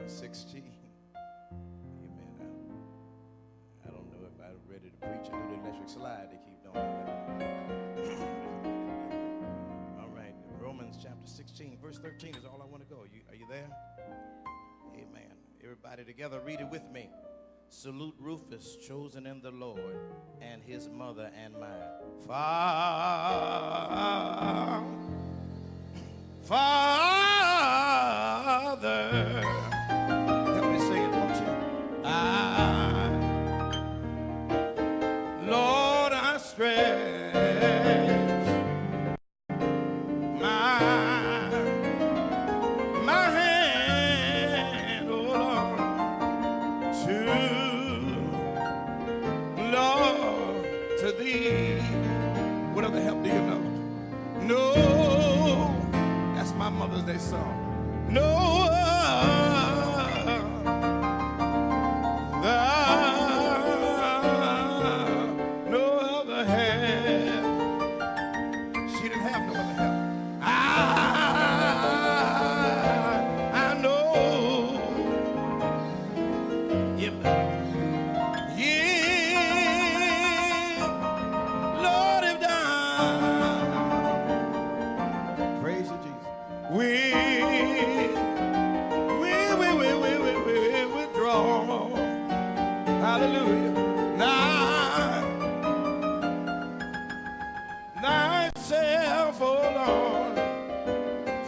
Romans 16. Amen. I don't know if I'm ready to preach a little electric slide to keep doing it. All right, Romans chapter 16, verse 13 is all I want to go. Are you there? Amen. Everybody together, read it with me. Salute Rufus, chosen in the Lord, and his mother and mine. Father, help me say it, won't you? Lord, I stretch my hand, oh Lord, to thee. What other help do you know? No, that's my Mother's Day song. No other help. She didn't have no other help. I know if Lord, if down, praise you, Jesus. We withdraw. Hallelujah. Thyself, oh Lord,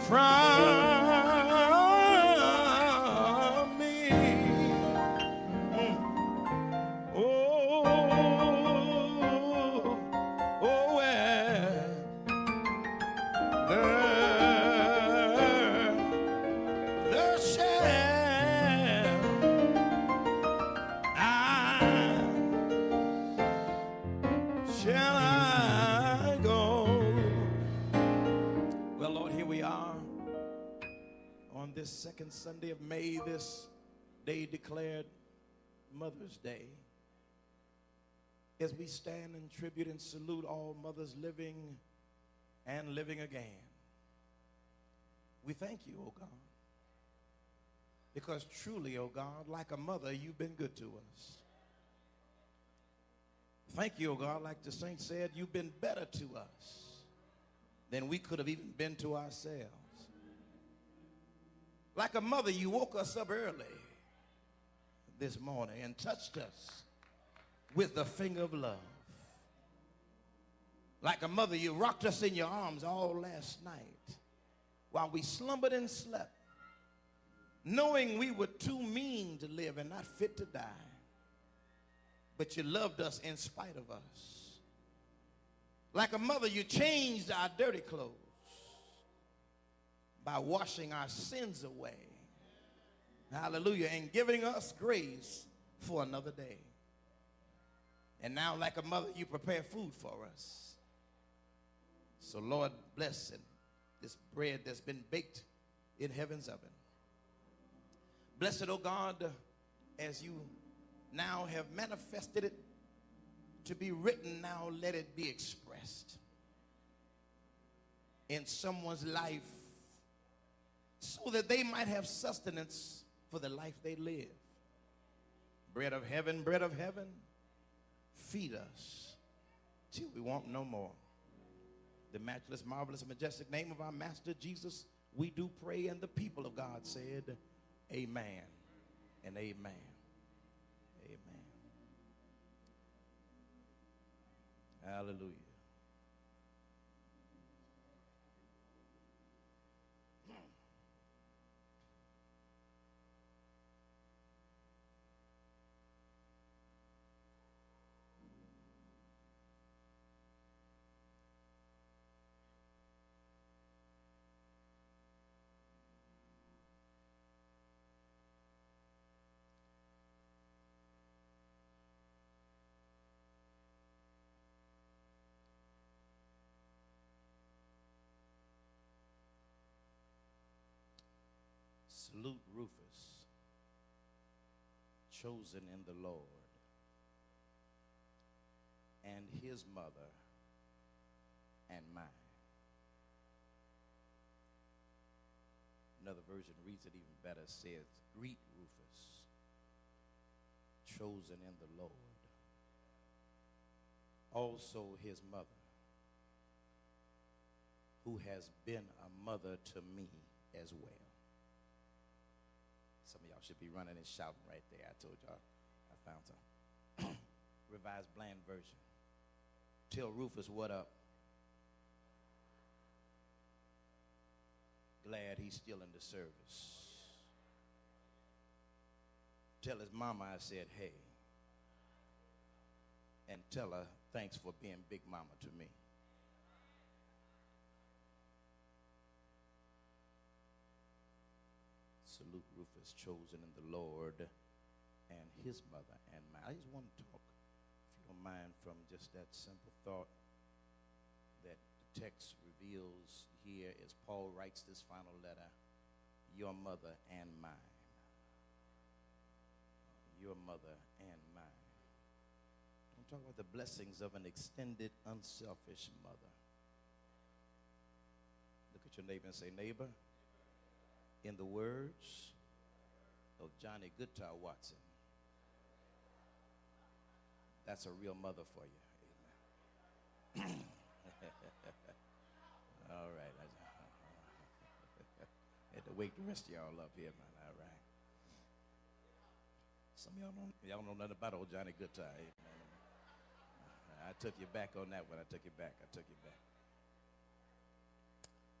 from me. Shall I go? Well, Lord, here we are on this second Sunday of May, this day declared Mother's Day, as we stand in tribute and salute all mothers living and living again. We thank you, oh God, because truly, oh God, like a mother, you've been good to us. Thank you, oh God, like the saint said, you've been better to us than we could have even been to ourselves. Like a mother, you woke us up early this morning and touched us with the finger of love. Like a mother, you rocked us in your arms all last night while we slumbered and slept, knowing we were too mean to live and not fit to die. But you loved us in spite of us. Like a mother, you changed our dirty clothes by washing our sins away. Hallelujah. And giving us grace for another day. And now, like a mother, you prepare food for us. So, Lord, bless it, this bread that's been baked in heaven's oven. Bless it, oh God, as you now have manifested it to be written. Now let it be expressed in someone's life so that they might have sustenance for the life they live. Bread of heaven, feed us till we want no more. The matchless, marvelous, majestic name of our Master Jesus, we do pray, and the people of God said, amen and amen. Amen. Hallelujah. Salute Rufus, chosen in the Lord, and his mother and mine. Another version reads it even better. It says, greet Rufus, chosen in the Lord. Also his mother, who has been a mother to me as well. Some of y'all should be running and shouting right there. I told y'all I found some. Revised Bland version. Tell Rufus what up. Glad he's still in the service. Tell his mama I said hey. And tell her thanks for being big mama to me. Salute Rufus, chosen in the Lord, and his mother and mine. I just want to talk, if you don't mind, from just that simple thought that the text reveals here as Paul writes this final letter, your mother and mine. Your mother and mine. I'm talking about the blessings of an extended, unselfish mother. Look at your neighbor and say, neighbor, in the words of Johnny Guitar Watson, that's a real mother for you. Amen. All right. Had to wake the rest of y'all up here, man. All right. Some of y'all know nothing about old Johnny Guitar. Amen. I took you back on that one. I took you back.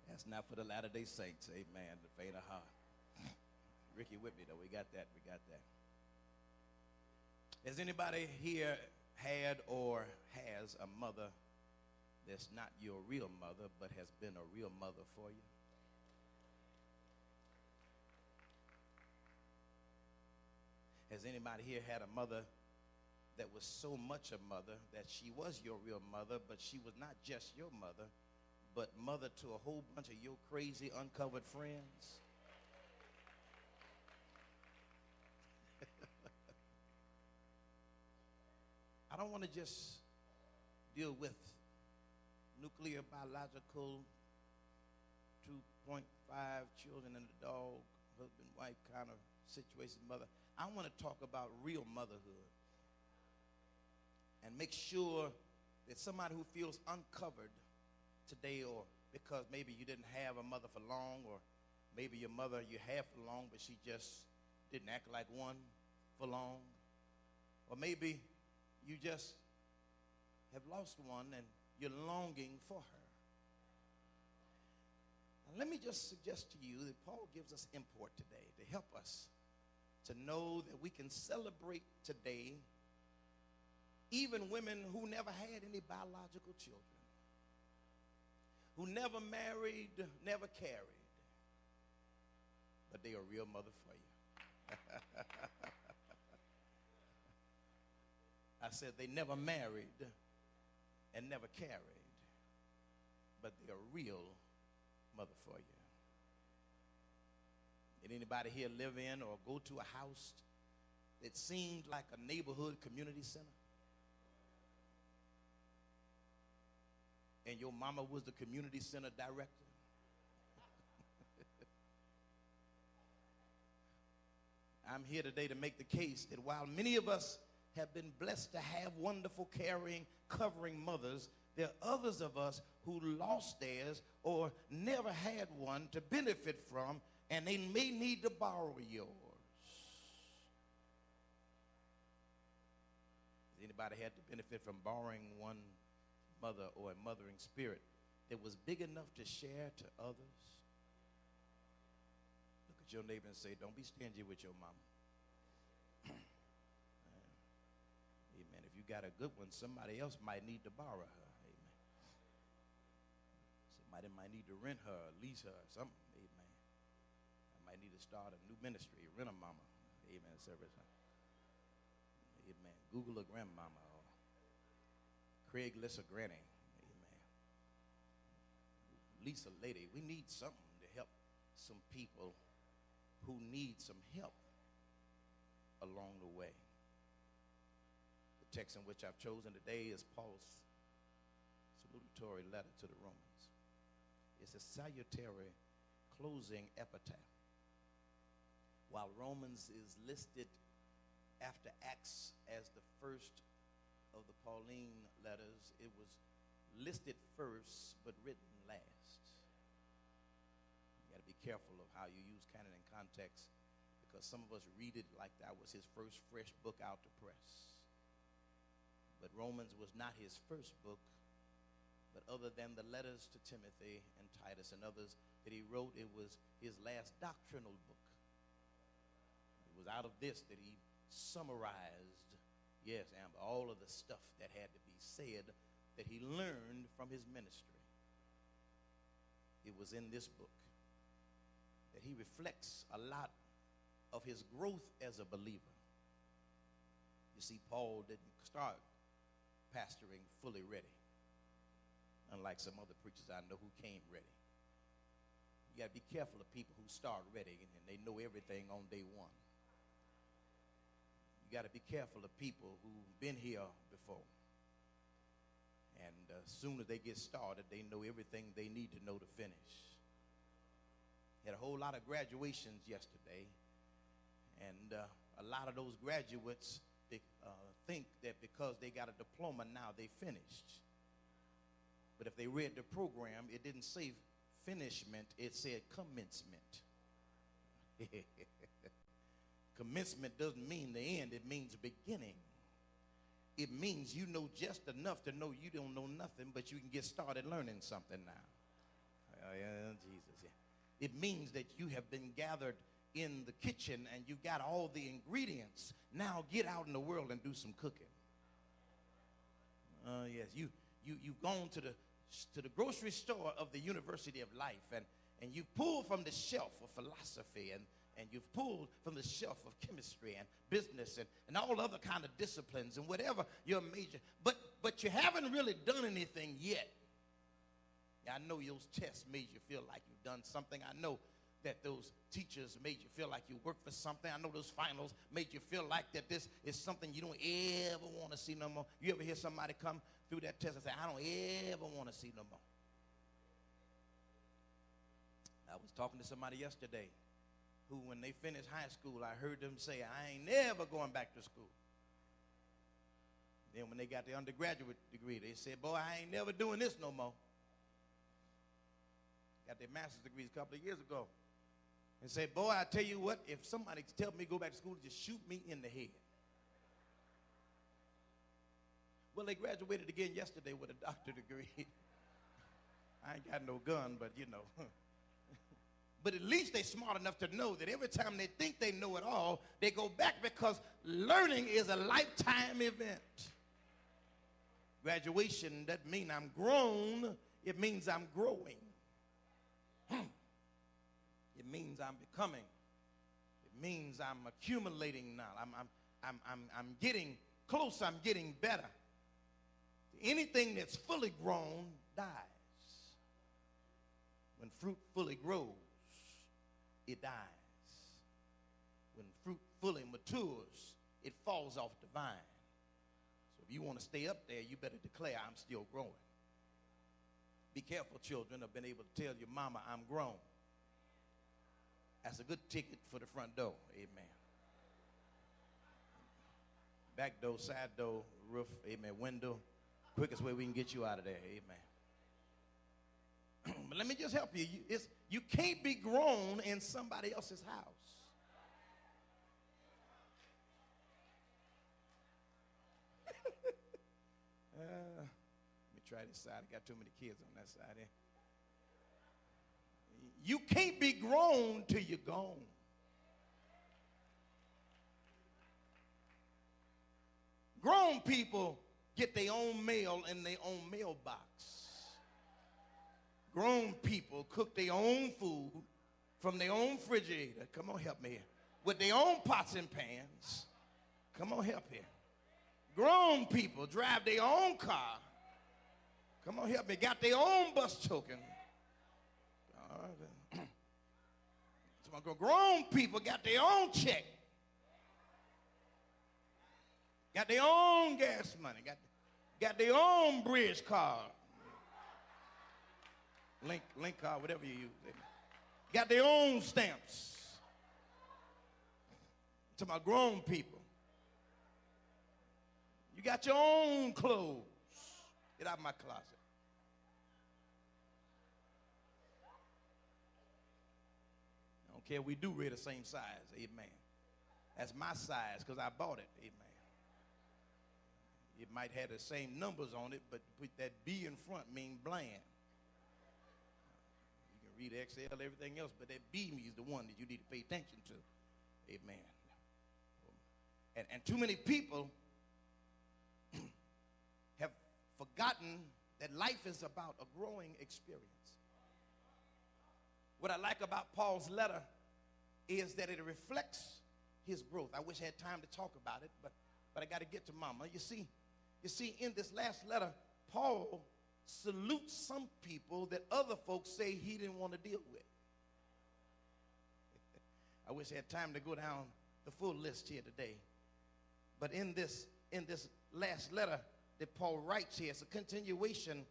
That's not for the Latter-day Saints. Amen. The faint of heart. Ricky with me, though. We got that. Has anybody here had or has a mother that's not your real mother, but has been a real mother for you? Has anybody here had a mother that was so much a mother that she was your real mother, but she was not just your mother, but mother to a whole bunch of your crazy uncovered friends? I don't want to just deal with nuclear, biological, 2.5 children and a dog, husband, wife kind of situation, mother. I want to talk about real motherhood and make sure that somebody who feels uncovered today, or because maybe you didn't have a mother for long, or maybe your mother you had for long, but she just didn't act like one for long, or maybe you just have lost one and you're longing for her. Now, let me just suggest to you that Paul gives us import today to help us to know that we can celebrate today even women who never had any biological children, who never married, never carried, but they are a real mother for you. I said they never married and never carried, but they're a real mother for you. Did anybody here live in or go to a house that seemed like a neighborhood community center? And your mama was the community center director? I'm here today to make the case that while many of us have been blessed to have wonderful, caring, covering mothers, there are others of us who lost theirs or never had one to benefit from, and they may need to borrow yours. Has anybody had to benefit from borrowing one mother or a mothering spirit that was big enough to share to others? Look at your neighbor and say, don't be stingy with your mama. Amen. If you got a good one, somebody else might need to borrow her. Amen. Somebody might need to rent her, or lease her, or something. Amen. I might need to start a new ministry, rent a mama. Amen. Service. Amen. Google a grandmama, or Craigslist a granny. Amen. Lease a lady. We need something to help some people who need some help along the way. The text in which I've chosen today is Paul's salutatory letter to the Romans. It's a salutary closing epitaph While Romans is listed after Acts as the first of the Pauline letters, it was listed first but written last. You got to be careful of how you use canon and context, because some of us read it like that was his first fresh book out to press. But Romans was not his first book, but other than the letters to Timothy and Titus and others that he wrote, it was his last doctrinal book. It was out of this that he summarized, yes, Amber, all of the stuff that had to be said that he learned from his ministry. It was in this book that he reflects a lot of his growth as a believer. You see, Paul didn't start pastoring fully ready, unlike some other preachers I know who came ready. You got to be careful of people who start ready and they know everything on day one. You got to be careful of people who've been here before. And as soon as they get started, they know everything they need to know to finish. Had a whole lot of graduations yesterday, and a lot of those graduates think that because they got a diploma now they finished. But if they read the program, it didn't say finishment, it said commencement. Commencement doesn't mean the end, it means beginning. It means you know just enough to know you don't know nothing, but you can get started learning something now. Yeah, Jesus, yeah. It means that you have been gathered in the kitchen and you got all the ingredients. Now get out in the world and do some cooking. Yes, you've gone to the grocery store of the University of Life, and you've pulled from the shelf of philosophy, and you've pulled from the shelf of chemistry and business and all other kind of disciplines and whatever your major, but you haven't really done anything yet. I know those tests made you feel like you've done something. I know that those teachers made you feel like you worked for something. I know those finals made you feel like that this is something you don't ever want to see no more. You ever hear somebody come through that test and say, I don't ever want to see no more? I was talking to somebody yesterday who, when they finished high school, I heard them say, I ain't never going back to school. Then when they got their undergraduate degree, they said, boy, I ain't never doing this no more. Got their master's degrees a couple of years ago. And said, boy, I tell you what, if somebody tells me to go back to school, just shoot me in the head. Well, they graduated again yesterday with a doctorate degree. I ain't got no gun, but you know. But at least they're smart enough to know that every time they think they know it all, they go back, because learning is a lifetime event. Graduation doesn't mean I'm grown. It means I'm growing. It means I'm becoming. It means I'm accumulating now. I'm getting close. I'm getting better. Anything that's fully grown dies. When fruit fully grows, it dies. When fruit fully matures, it falls off the vine. So if you want to stay up there, you better declare, I'm still growing. Be careful, children, of being able to tell your mama, I'm grown. That's a good ticket for the front door. Amen. Back door, side door, roof, amen, window. Quickest way we can get you out of there. Amen. But let me just help you. You can't be grown in somebody else's house. Let me try this side. I got too many kids on that side here. You can't be grown till you're gone. Grown people get their own mail in their own mailbox. Grown people cook their own food from their own refrigerator. Come on, help me here. With their own pots and pans. Come on, help here. Grown people drive their own car. Come on, help me. Got their own bus token. Grown people got their own check. Got their own gas money. Got their own bridge card. Link card, whatever you use. Got their own stamps. To my grown people. You got your own clothes. Get out of my closet. I don't care if we do wear the same size. Amen. That's my size because I bought it. Amen. It might have the same numbers on it, but with that B in front mean bland. You can read XL, everything else, but that B is the one that you need to pay attention to. Amen. And too many people have forgotten that life is about a growing experience. What I like about Paul's letter is that it reflects his growth. I wish I had time to talk about it, but I got to get to mama. You see, in this last letter, Paul salutes some people that other folks say he didn't want to deal with. I wish I had time to go down the full list here today. But in this last letter that Paul writes here, it's a continuation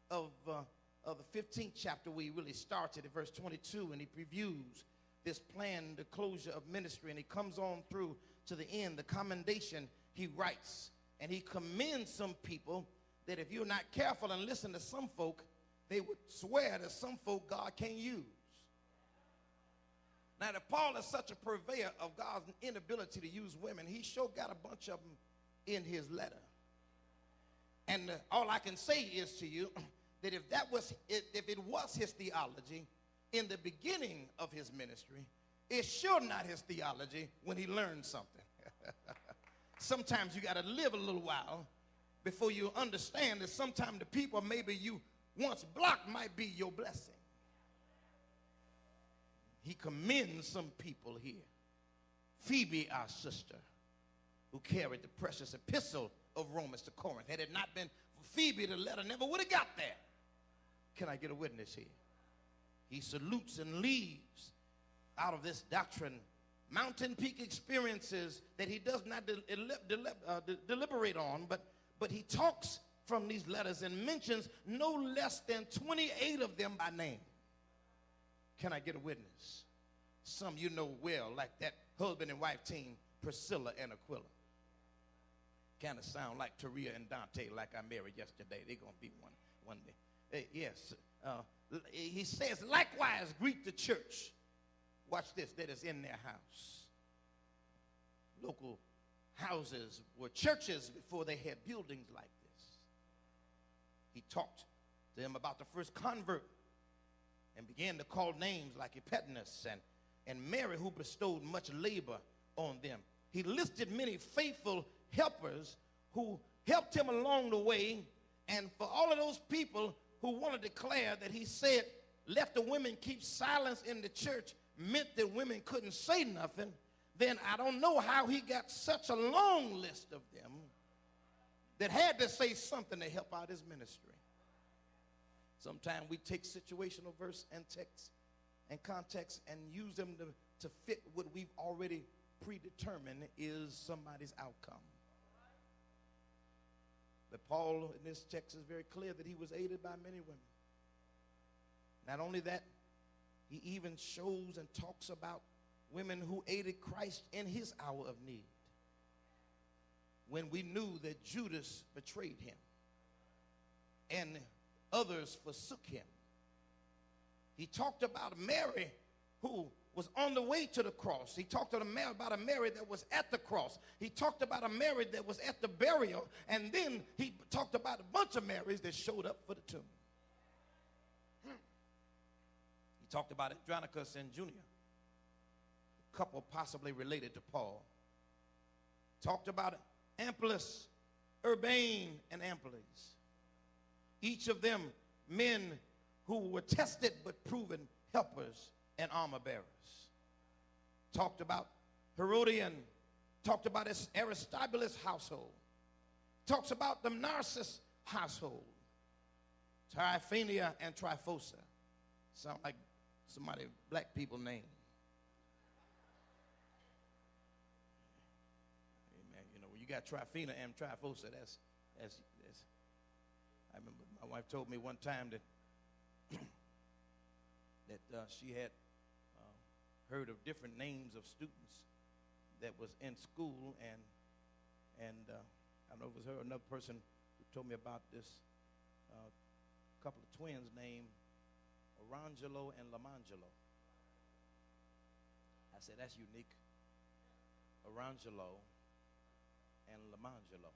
of the 15th chapter where he really started at verse 22, and he previews this plan, the closure of ministry, and he comes on through to the end, the commendation he writes. And he commends some people that if you're not careful and listen to some folk, they would swear that some folk God can't use. Now, if Paul is such a purveyor of God's inability to use women, he sure got a bunch of them in his letter. And all I can say is to you that if it was his theology in the beginning of his ministry, it's sure not his theology when he learned something. Sometimes you got to live a little while before you understand that sometimes the people maybe you once blocked might be your blessing. He commends some people here. Phoebe, our sister, who carried the precious epistle of Romans to Corinth. Had it not been for Phoebe, the letter never would have got there. Can I get a witness here? He salutes and leaves out of this doctrine mountain peak experiences that he does not deliberate on, but he talks from these letters and mentions no less than 28 of them by name. Can I get a witness? Some you know well, like that husband and wife team, Priscilla and Aquila. Kind of sound like Taria and Dante, like I married yesterday. They're going to be one day. Yes. He says, likewise greet the church. Watch this, that is in their house. Local houses were churches before they had buildings like this. He talked to them about the first convert and began to call names like Epaphras and Mary, who bestowed much labor on them. He listed many faithful helpers who helped him along the way. And for all of those people who want to declare that he said, let the women keep silence in the church, meant that women couldn't say nothing, then I don't know how he got such a long list of them that had to say something to help out his ministry. Sometimes we take situational verse and text and context and use them to fit what we've already predetermined is somebody's outcome. But Paul in this text is very clear that he was aided by many women. Not only that, he even shows and talks about women who aided Christ in his hour of need. When we knew that Judas betrayed him and others forsook him. He talked about Mary who was on the way to the cross. He talked about a Mary that was at the cross. He talked about a Mary that was at the burial. And then he talked about a bunch of Marys that showed up for the tomb. He talked about Andronicus and Junia, a couple possibly related to Paul. Talked about Amplius, Urbane, and Amplias. Each of them men who were tested but proven helpers and armor bearers. Talked about Herodian, talked about Aristobulus' household. Talks about the Narcissus household. Tryphenia and Tryphosa. Sound like somebody black people name. Amen. You know, when you got Tryphena and Tryphosa, that's I remember my wife told me one time that she had heard of different names of students that was in school, and I don't know if it was her or another person who told me about this couple of twins named Orangelo and Lamangelo. I said, that's unique. Orangelo and Lamangelo.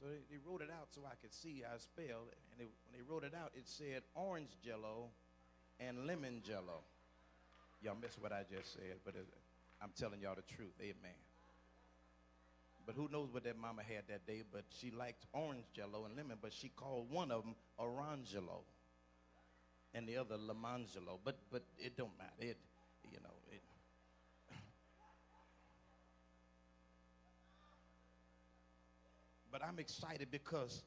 So they wrote it out so I could see how it's spelled. And when they wrote it out, it said orange jello and lemon jello. Y'all missed what I just said, but I'm telling y'all the truth. Amen. But who knows what that mama had that day, but she liked orange jello and lemon, but she called one of them Orangelo and the other Lamangelo. But it don't matter. It. But I'm excited because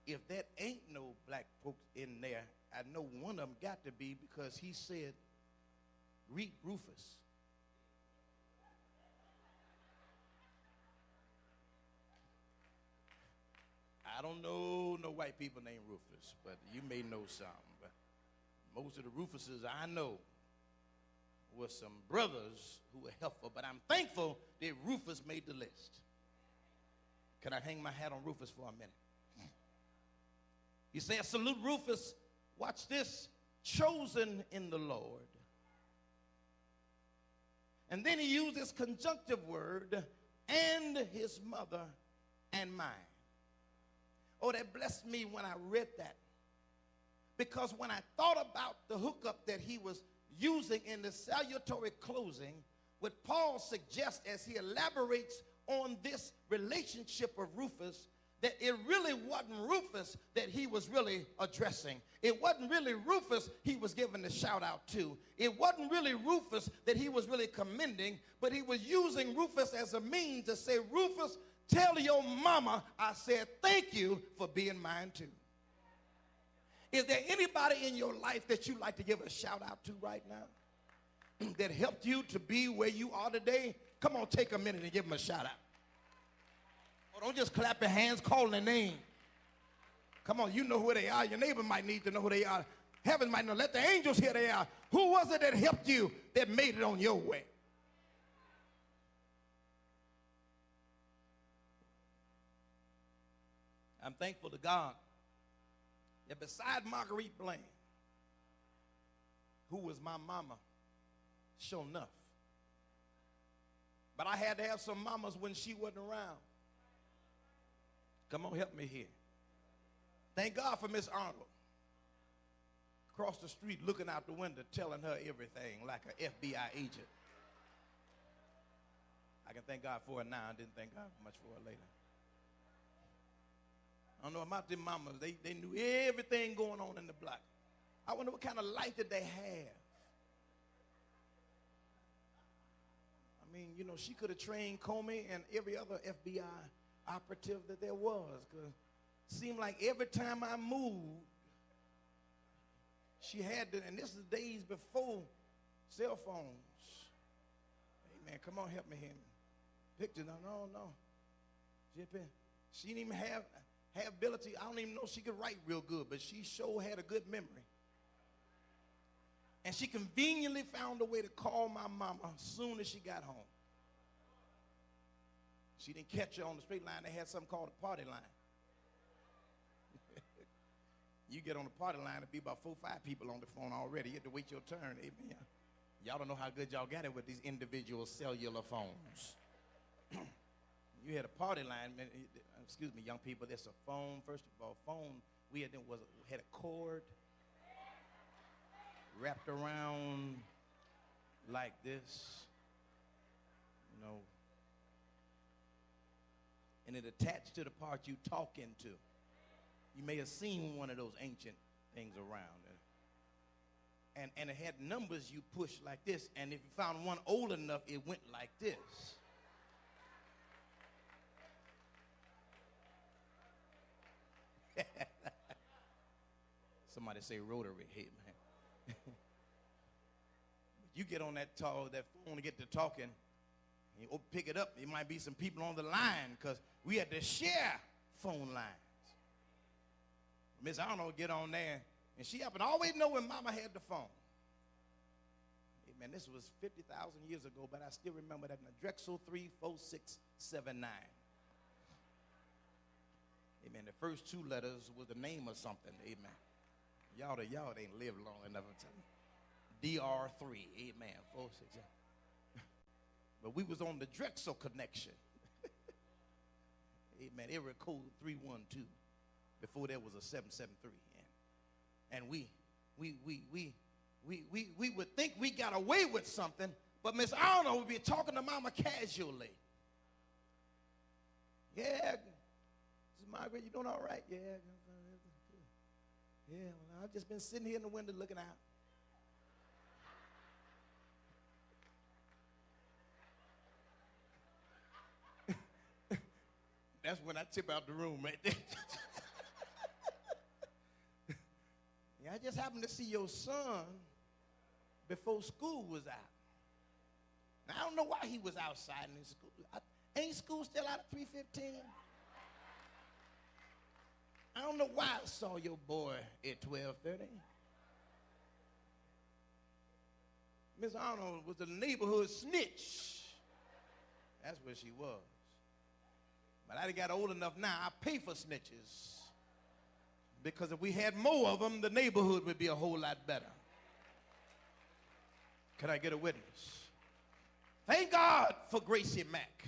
if that ain't no black folks in there, I know one of them got to be, because he said, greet Rufus. I don't know no white people named Rufus, but you may know some. But most of the Rufuses I know were some brothers who were helpful, but I'm thankful that Rufus made the list. Can I hang my hat on Rufus for a minute? He said, salute Rufus, watch this, chosen in the Lord. And then he used this conjunctive word, and his mother and mine. Oh, that blessed me when I read that. Because when I thought about the hookup that he was using in the salutary closing, what Paul suggests as he elaborates on this relationship of Rufus, that it really wasn't Rufus that he was really addressing. It wasn't really Rufus he was giving the shout out to. It wasn't really Rufus that he was really commending, but he was using Rufus as a means to say, Rufus, tell your mama I said thank you for being mine too. Is there anybody in your life that you like to give a shout out to right now that helped you to be where you are today? Come on, take a minute and give them a shout out. Oh, don't just clap your hands, call their name. Come on, you know who they are. Your neighbor might need to know who they are. Heaven might know. Let the angels hear they are. Who was it that helped you that made it on your way? I'm thankful to God that beside Marguerite Blaine, who was my mama, sure enough, but I had to have some mamas when she wasn't around. Come on, help me here. Thank God for Miss Arnold. Across the street, looking out the window, telling her everything like an FBI agent. I can thank God for her now. I didn't thank God much for her later. I don't know about them mamas. They knew everything going on in the block. I wonder what kind of life did they have. I mean, you know, she could have trained Comey and every other FBI operative that there was. Because it seemed like every time I moved, she had to, and this is days before cell phones. Amen. Come on, help me here. Pictures, no. She didn't even have ability. I don't even know if she could write real good, but she sure had a good memory. And she conveniently found a way to call my mama as soon as she got home. She didn't catch her on the straight line. They had something called a party line. You get on the party line, it'll be about 4 or 5 people on the phone already. You have to wait your turn. Amen. Y'all don't know how good y'all got it with these individual cellular phones. You had a party line, man. Excuse me, young people. There's a phone. First of all, phone we had a cord wrapped around like this, you know, and it attached to the part you talking to. You may have seen one of those ancient things around. And it had numbers you push like this, and if you found one old enough, it went like this. Somebody say rotary. Hey, man. You get on that phone to get to talking, and you pick it up, there might be some people on the line because we had to share phone lines. Miss Arnold get on there, and she happened to always know when Mama had the phone. Amen. This was 50,000 years ago, but I still remember that in the Drexel 34679. Amen. The first two letters was the name of something. Amen. Y'all ain't lived long enough to tell me. DR3. Amen. 467. But we was on the Drexel connection. Amen. Area code 312. Before there was a 773. And we would think we got away with something, but Miss Arnold would be talking to Mama casually. Yeah, Miss Margaret, you doing all right? Yeah, yeah, well, I've just been sitting here in the window looking out. That's when I tip out the room right there. Yeah, I just happened to see your son before school was out. Now, I don't know why he was outside in school. Ain't school still out at 3:15? I don't know why I saw your boy at 12:30. Miss Arnold was the neighborhood snitch. That's where she was. But I done got old enough now, I pay for snitches. Because if we had more of them, the neighborhood would be a whole lot better. Can I get a witness? Thank God for Gracie Mack.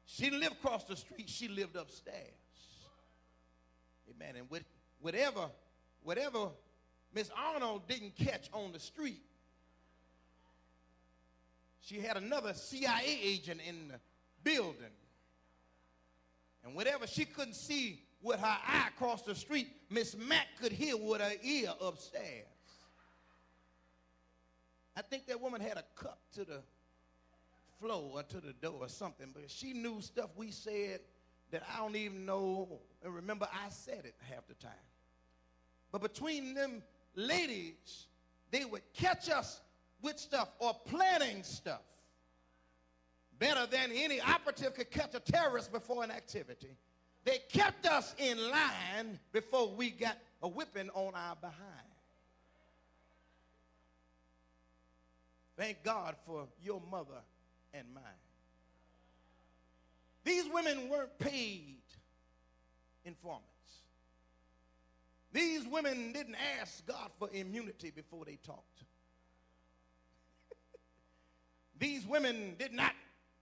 She didn't live across the street. She lived upstairs. Amen. And with whatever Miss Arnold didn't catch on the street, she had another CIA agent in the building. And whatever she couldn't see with her eye across the street, Miss Mack could hear with her ear upstairs. I think that woman had a cup to the floor or to the door or something, but she knew stuff we said that I don't even know. And remember, I said it half the time. But between them ladies, they would catch us with stuff or planning stuff better than any operative could catch a terrorist before an activity. They kept us in line before we got a whipping on our behind. Thank God for your mother and mine. These women weren't paid informants. These women didn't ask God for immunity before they talked. These women did not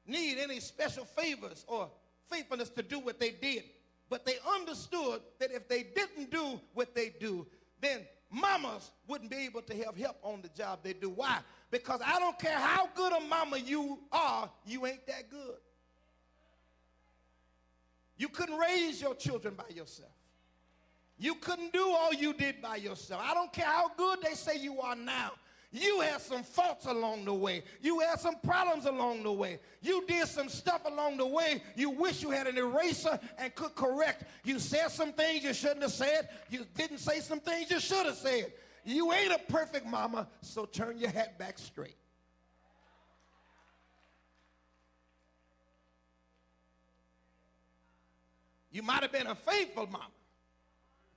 need any special favors or faithfulness to do what they did. But they understood that if they didn't do what they do, then mamas wouldn't be able to have help on the job they do. Why? Because I don't care how good a mama you are, you ain't that good. You couldn't raise your children by yourself. You couldn't do all you did by yourself. I don't care how good they say you are now. You had some faults along the way. You had some problems along the way. You did some stuff along the way you wish you had an eraser and could correct. You said some things you shouldn't have said. You didn't say some things you should have said. You ain't a perfect mama, so turn your hat back straight. You might have been a faithful mama,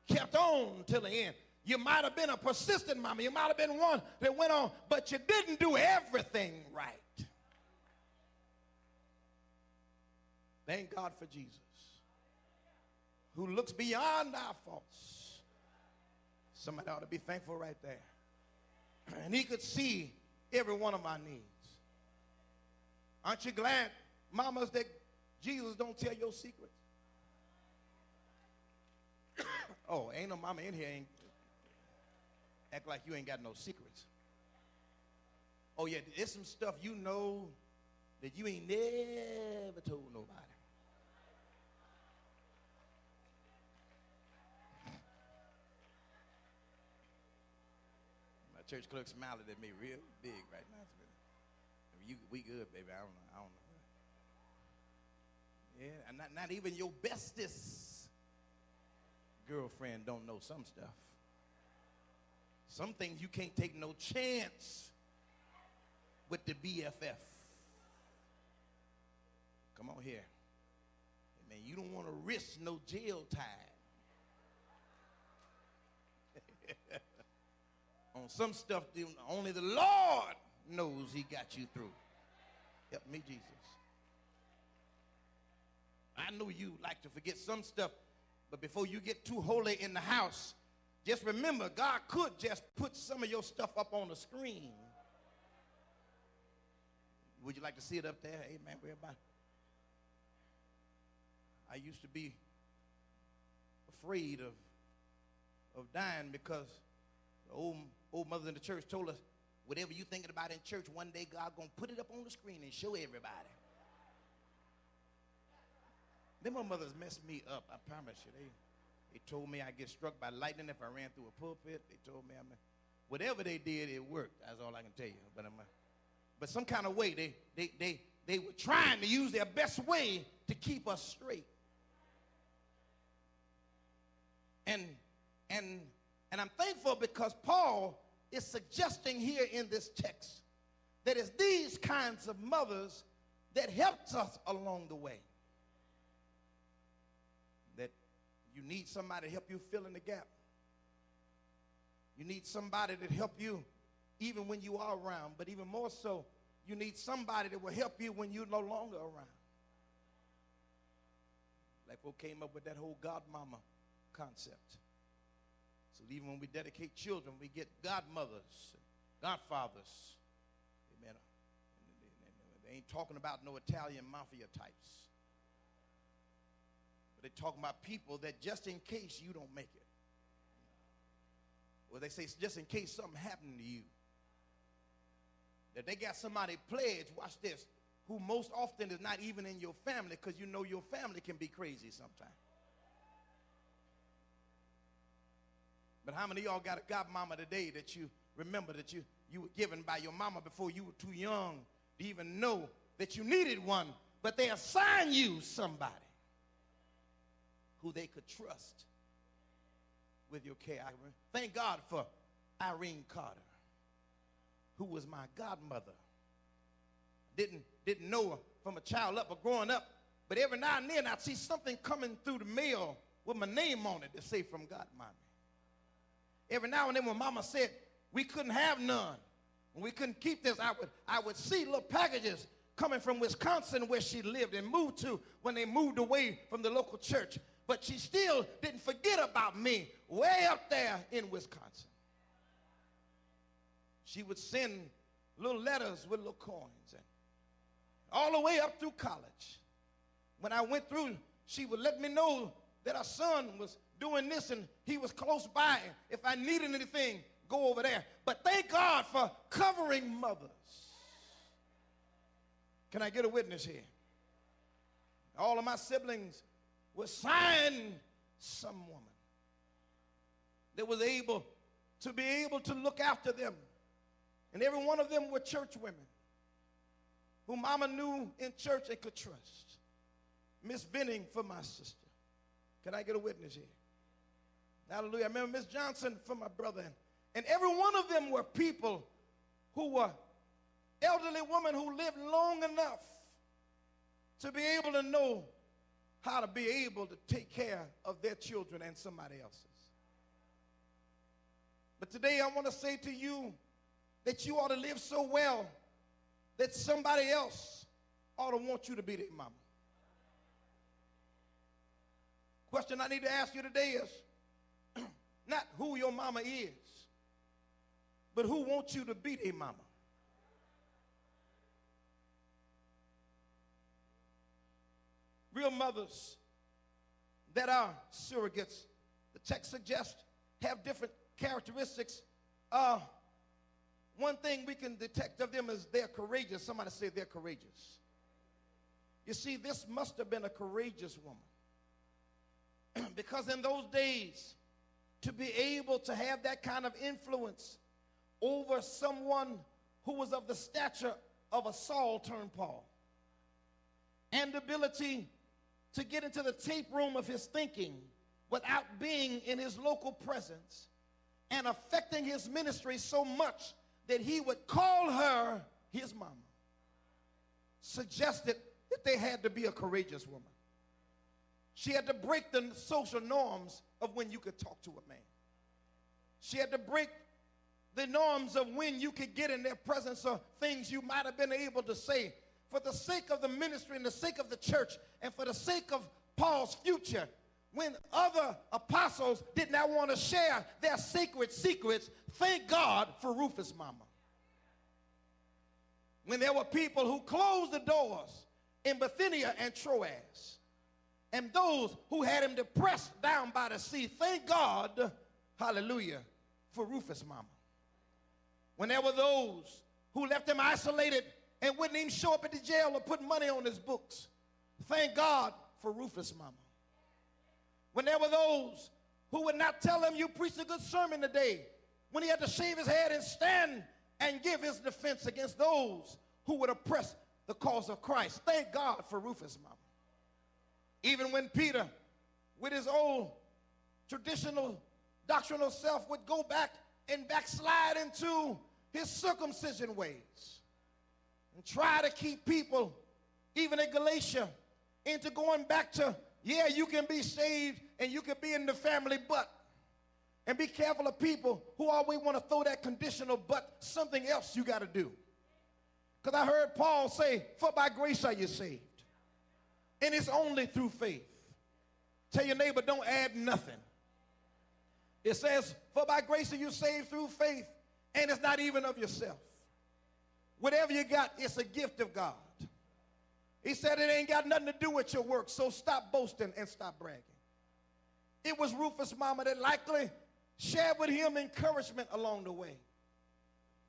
kept on till the end. You might have been a persistent mama. You might have been one that went on, but you didn't do everything right. Thank God for Jesus, who looks beyond our faults. Somebody ought to be thankful right there. And he could see every one of our needs. Aren't you glad, mamas, that Jesus don't tell your secrets? Oh, ain't no mama in here ain't act like you ain't got no secrets. Oh, yeah, there's some stuff you know that you ain't never told nobody. My church clerk smiled at me real big right now. We good, baby. I don't know. Yeah, and not even your bestest girlfriend don't know some stuff. Some things you can't take no chance with the BFF. Come on here. Man, you don't want to risk no jail time. On some stuff, only the Lord knows he got you through. Help me, Jesus. I know you like to forget some stuff, but before you get too holy in the house, just remember, God could just put some of your stuff up on the screen. Would you like to see it up there? Amen, everybody. I used to be afraid of dying because the old mother in the church told us, whatever you thinking about in church, one day God going to put it up on the screen and show everybody. Them old mothers messed me up, I promise you. They told me I'd get struck by lightning if I ran through a pulpit. They told me, whatever they did, it worked. That's all I can tell you. But some kind of way, they were trying to use their best way to keep us straight. And I'm thankful because Paul is suggesting here in this text that it's these kinds of mothers that helped us along the way. That you need somebody to help you fill in the gap. You need somebody to help you even when you are around, but even more so, you need somebody that will help you when you're no longer around. Black folk came up with that whole godmama concept. So even when we dedicate children, we get godmothers, godfathers. Amen. They ain't talking about no Italian mafia types. But they're talking about people that just in case you don't make it. Or they say just in case something happened to you. That they got somebody pledged, watch this, who most often is not even in your family, because you know your family can be crazy sometimes. But how many of y'all got a godmama today that you remember that you were given by your mama before you were too young to even know that you needed one, but they assign you somebody who they could trust with your care? Thank God for Irene Carter, who was my godmother. Didn't know her from a child up or growing up, but every now and then I'd see something coming through the mail with my name on it to say from godmommy. Every now and then when mama said we couldn't have none, when we couldn't keep this, I would see little packages coming from Wisconsin where she lived and moved to when they moved away from the local church. But she still didn't forget about me way up there in Wisconsin. She would send little letters with little coins, and all the way up through college. When I went through, she would let me know that her son was doing this and he was close by. If I needed anything, go over there. But thank God for covering mothers. Can I get a witness here? All of my siblings were assigned some woman that was able to look after them. And every one of them were church women who mama knew in church and could trust. Miss Benning for my sister. Can I get a witness here? Hallelujah. I remember Miss Johnson for my brother. And every one of them were people who were elderly women who lived long enough to be able to know how to be able to take care of their children and somebody else's. But today I want to say to you that you ought to live so well that somebody else ought to want you to be their mama. Question I need to ask you today is not who your mama is, but who wants you to be their mama. Real mothers that are surrogates, the text suggests, have different characteristics. One thing we can detect of them is they're courageous. Somebody say they're courageous. You see, this must have been a courageous woman. Because in those days, to be able to have that kind of influence over someone who was of the stature of a Saul turned Paul, and the ability to get into the tape room of his thinking without being in his local presence and affecting his ministry so much that he would call her his mama, suggested that they had to be a courageous woman. She had to break the social norms of when you could talk to a man. She had to break the norms of when you could get in their presence or things you might have been able to say. For the sake of the ministry and the sake of the church and for the sake of Paul's future, when other apostles did not want to share their sacred secrets, thank God for Rufus' mama. When there were people who closed the doors in Bithynia and Troas, and those who had him depressed down by the sea, thank God, hallelujah, for Rufus' mama. When there were those who left him isolated and wouldn't even show up at the jail or put money on his books, thank God for Rufus' mama. When there were those who would not tell him, you preached a good sermon today, when he had to shave his head and stand and give his defense against those who would oppress the cause of Christ, thank God for Rufus' mama. Even when Peter, with his old traditional doctrinal self, would go back and backslide into his circumcision ways and try to keep people, even in Galatia, into going back to, yeah, you can be saved and you can be in the family, but, and be careful of people who always want to throw that conditional but, something else you got to do. Because I heard Paul say, for by grace are you saved. And it's only through faith. Tell your neighbor, don't add nothing. It says, for by grace are you saved through faith, and it's not even of yourself. Whatever you got, it's a gift of God. He said it ain't got nothing to do with your work, so stop boasting and stop bragging. It was Rufus' mama that likely shared with him encouragement along the way.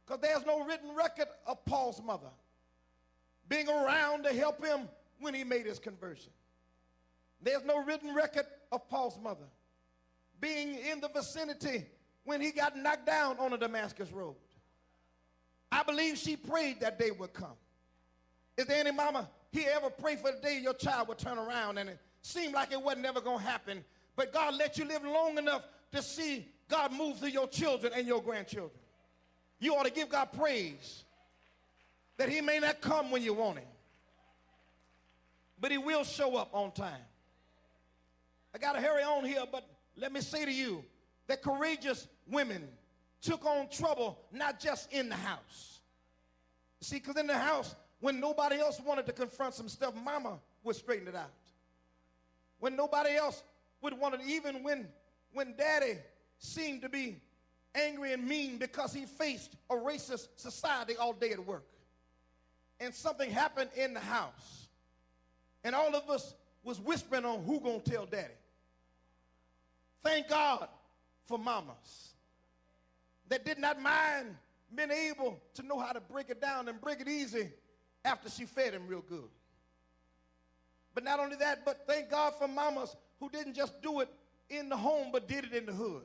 Because there's no written record of Paul's mother being around to help him when he made his conversion. There's no written record of Paul's mother being in the vicinity when he got knocked down on the Damascus road. I believe she prayed that day would come. Is there any mama here ever pray for the day your child would turn around and it seemed like it wasn't ever going to happen, but God let you live long enough to see God move through your children and your grandchildren? You ought to give God praise that he may not come when you want him, but he will show up on time. I got to hurry on here, but let me say to you that courageous women took on trouble not just in the house. See, because in the house, when nobody else wanted to confront some stuff, mama would straighten it out. When nobody else would want it, even when daddy seemed to be angry and mean because he faced a racist society all day at work. And something happened in the house. And all of us was whispering on who gonna tell daddy. Thank God for mamas that did not mind being able to know how to break it down and break it easy after she fed him real good. But not only that, but thank God for mamas who didn't just do it in the home, but did it in the hood.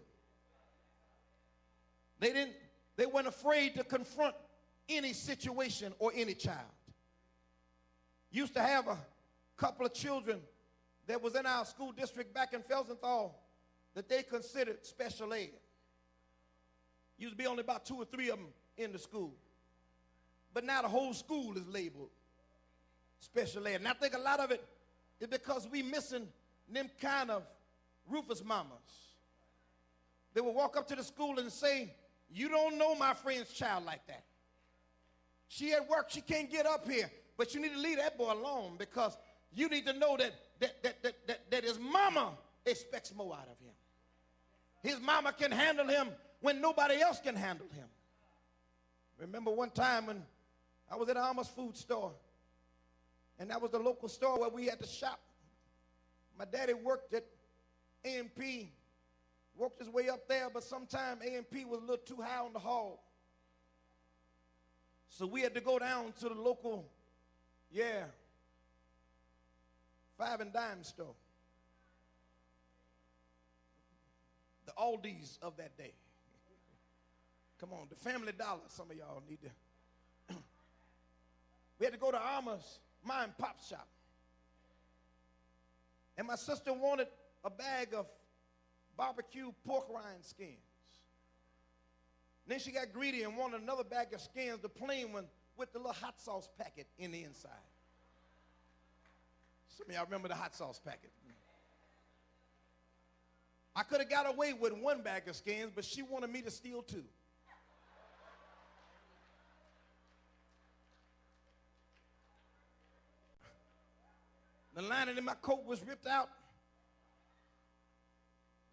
They weren't afraid to confront any situation or any child. Used to have a couple of children that was in our school district back in Felsenthal that they considered special ed. Used to be only about 2 or 3 of them in the school. But now the whole school is labeled special ed. And I think a lot of it is because we missing them kind of Rufus mamas. They would walk up to the school and say, you don't know my friend's child like that. She at work, she can't get up here, but you need to leave that boy alone because you need to know that his mama expects more out of him. His mama can handle him when nobody else can handle him. Remember one time when I was at an Almost food store, and that was the local store where we had to shop. My daddy worked at A&P, worked his way up there, but sometime A&P was a little too high on the hall. So we had to go down to the local, 5 and dime store. The Aldi's of that day. Come on, the Family Dollar, some of y'all need to. We had to go to Alma's mom and pop shop. And my sister wanted a bag of barbecue pork rind skins. Then she got greedy and wanted another bag of skins, the plain one with the little hot sauce packet in the inside. Some of y'all remember the hot sauce packet. I could have got away with 1 bag of skins, but she wanted me to steal 2. The lining in my coat was ripped out.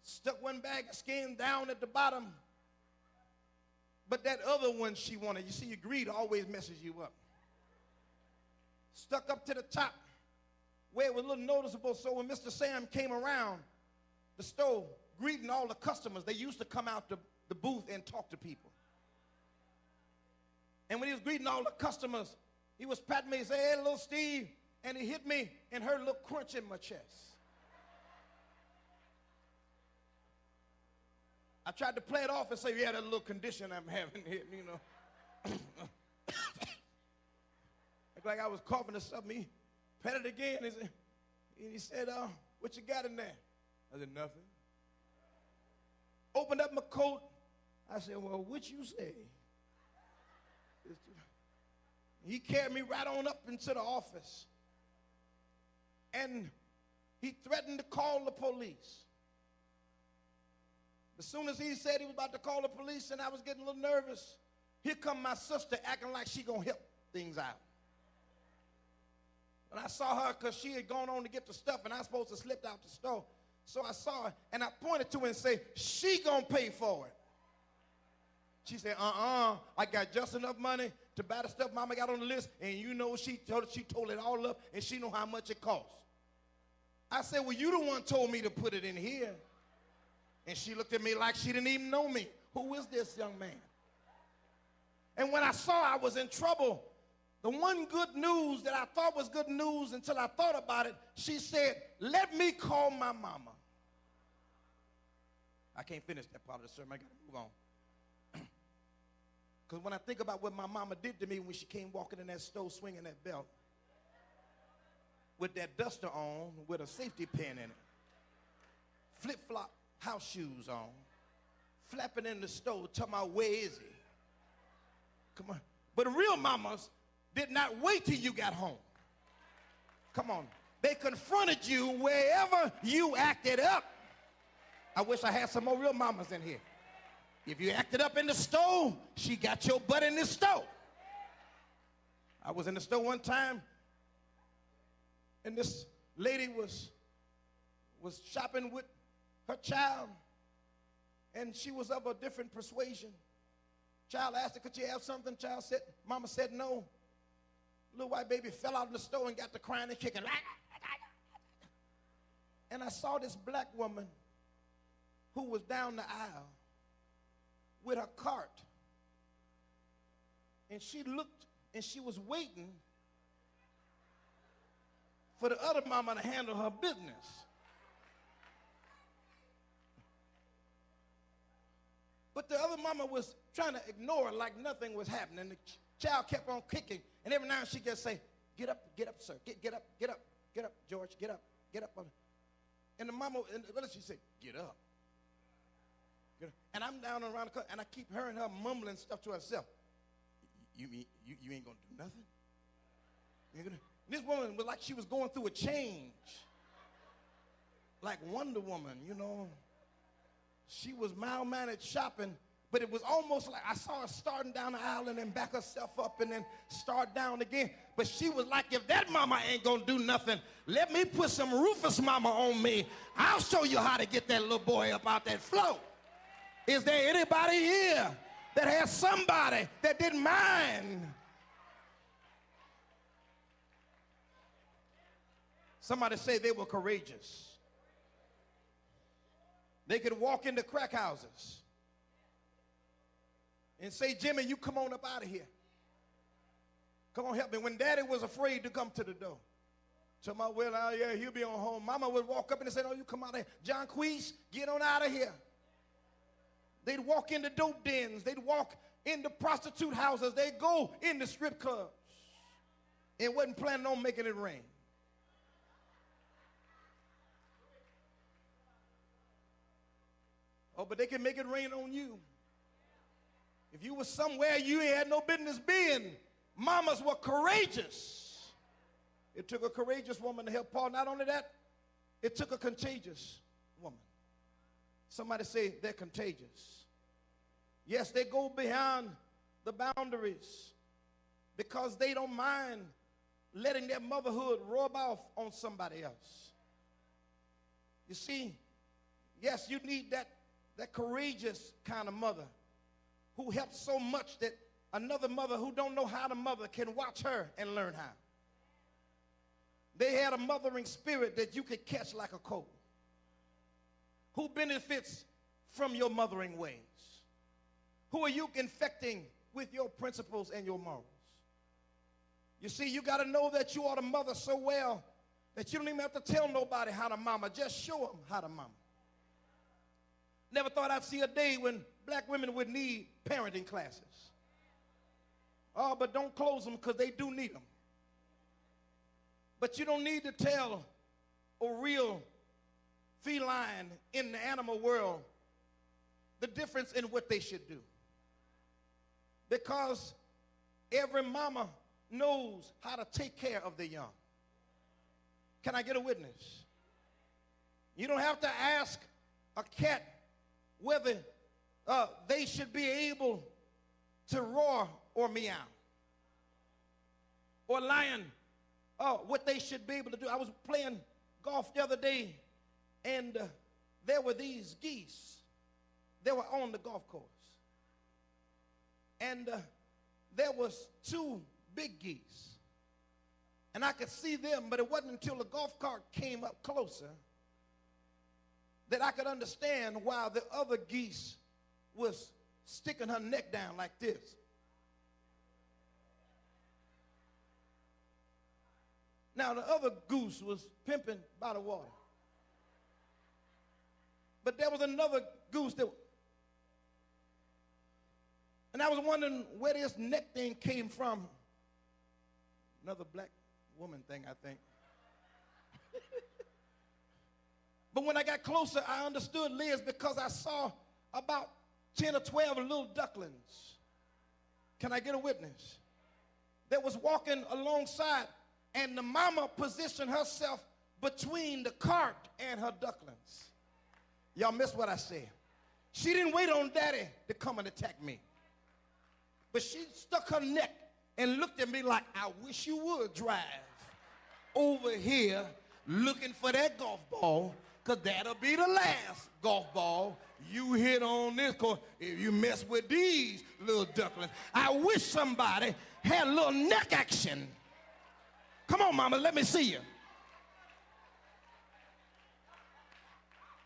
Stuck one bag of skin down at the bottom. But that other one she wanted, you see, your greed always messes you up. Stuck up to the top where it was a little noticeable, so when Mr. Sam came around the store greeting all the customers, they used to come out the booth and talk to people. And when he was greeting all the customers, he was patting me and saying, "Hey, little Steve," and he hit me and heard a little crunch in my chest. I tried to play it off and say, "Yeah, that little condition I'm having here, you know." Like I was coughing or something. He patted it again and he said, "What you got in there?" I said, "Nothing." Opened up my coat. I said, "Well, what you say?" He carried me right on up into the office. And he threatened to call the police. As soon as he said he was about to call the police and I was getting a little nervous, here come my sister acting like she gonna help things out. And I saw her because she had gone on to get the stuff and I was supposed to slip out the store. So I saw her and I pointed to her and said, "She gonna pay for it." She said, "I got just enough money to buy the stuff Mama got on the list, and you know she told it all up and she know how much it costs." I said, "Well, you the one told me to put it in here." And she looked at me like she didn't even know me. Who is this young man? And when I saw I was in trouble, the one good news that I thought was good news until I thought about it, she said, "Let me call my mama." I can't finish that part of the sermon. I got to move on. Because when I think about what my mama did to me when she came walking in that store swinging that belt with that duster on with a safety pin in it, flip-flop house shoes on, flapping in the store, talking about, "Where is he?" Come on. But real mamas did not wait till you got home. Come on. They confronted you wherever you acted up. I wish I had some more real mamas in here. If you acted up in the store, she got your butt in the store. I was in the store one time, and this lady was shopping with her child, and she was of a different persuasion. Child asked her, "Could you have something?" Mama said no. Little white baby fell out in the store and got to crying and kicking. And I saw this black woman who was down the aisle with her cart. And she looked and she was waiting for the other mama to handle her business. But the other mama was trying to ignore it like nothing was happening. The child kept on kicking, and every now and then she could say, get up, sir. Get up, George, get up. And the mama, what did she say? Get up. And I'm down around the corner, and I keep hearing her mumbling stuff to herself. You ain't gonna do nothing? This woman was like she was going through a change. Like Wonder Woman, you know. She was mild-mannered shopping, but it was almost like I saw her starting down the aisle and then back herself up and then start down again. But she was like, if that mama ain't gonna do nothing, let me put some Rufus mama on me. I'll show you how to get that little boy up out that floor. Is there anybody here that has somebody that didn't mind? Somebody say they were courageous. They could walk into crack houses and say, "Jimmy, you come on up out of here. Come on, help me." When Daddy was afraid to come to the door, tell my, "Well, yeah, he'll be on home." Mama would walk up and say, "Oh, you come out of here. John Queese, get on out of here." They'd walk into dope dens. They'd walk into prostitute houses. They'd go into strip clubs and wasn't planning on making it rain. Oh, but they can make it rain on you. If you were somewhere you ain't had no business being, mamas were courageous. It took a courageous woman to help Paul. Not only that, it took a contagious woman. Somebody say they're contagious. Yes, they go beyond the boundaries because they don't mind letting their motherhood rub off on somebody else. You see, yes, you need that courageous kind of mother who helps so much that another mother who don't know how to mother can watch her and learn how. They had a mothering spirit that you could catch like a cold. Who benefits from your mothering ways? Who are you infecting with your principles and your morals? You see, you got to know that you ought to mother so well that you don't even have to tell nobody how to mama. Just show them how to mama. Never thought I'd see a day when black women would need parenting classes. Oh, but don't close them because they do need them. But you don't need to tell a real feline in the animal world the difference in what they should do. Because every mama knows how to take care of the young. Can I get a witness? You don't have to ask a cat whether they should be able to roar or meow. Or lion, what they should be able to do. I was playing golf the other day, and there were these geese. They were on the golf course. And there was two big geese. And I could see them, but it wasn't until the golf cart came up closer that I could understand why the other geese was sticking her neck down like this. Now, the other goose was pimping by the water. But there was another goose that, and I was wondering where this neck thing came from. Another black woman thing, I think. But when I got closer, I understood, Liz, because I saw about 10 or 12 little ducklings. Can I get a witness? That was walking alongside, and the mama positioned herself between the cart and her ducklings. Y'all missed what I said. She didn't wait on daddy to come and attack me. But she stuck her neck and looked at me like, I wish you would drive over here looking for that golf ball, because that'll be the last golf ball you hit on this course if you mess with these little ducklings. I wish somebody had a little neck action. Come on, mama, let me see you.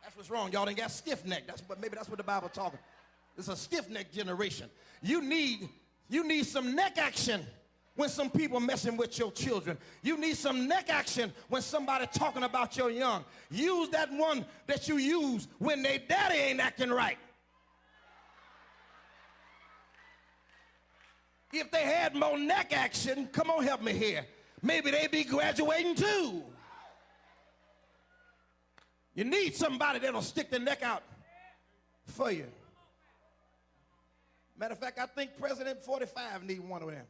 That's what's wrong. Y'all ain't got stiff neck. Maybe that's what the Bible talking. It's a stiff neck generation. You need some neck action when some people messing with your children. You need some neck action when somebody talking about your young. Use that one that you use when they daddy ain't acting right. If they had more neck action, come on, help me here. Maybe they'd be graduating too. You need somebody that'll stick their neck out for you. Matter of fact, I think President 45 need one of them.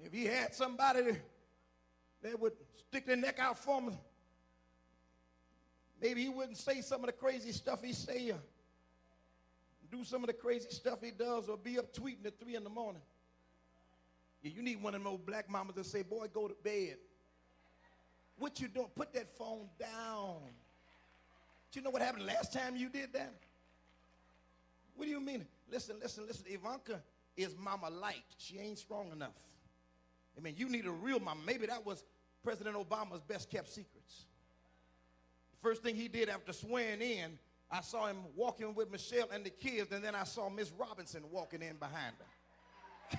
If he had somebody that would stick their neck out for him, maybe he wouldn't say some of the crazy stuff he say, or do some of the crazy stuff he does, or be up tweeting at 3 in the morning. Yeah, you need one of them old black mamas that say, boy, go to bed. What you doing? Put that phone down. Do you know what happened last time you did that? What do you mean? Listen. Ivanka is mama light. She ain't strong enough. I mean, you need a real mama. Maybe that was President Obama's best kept secrets. The first thing he did after swearing in, I saw him walking with Michelle and the kids, and then I saw Miss Robinson walking in behind her.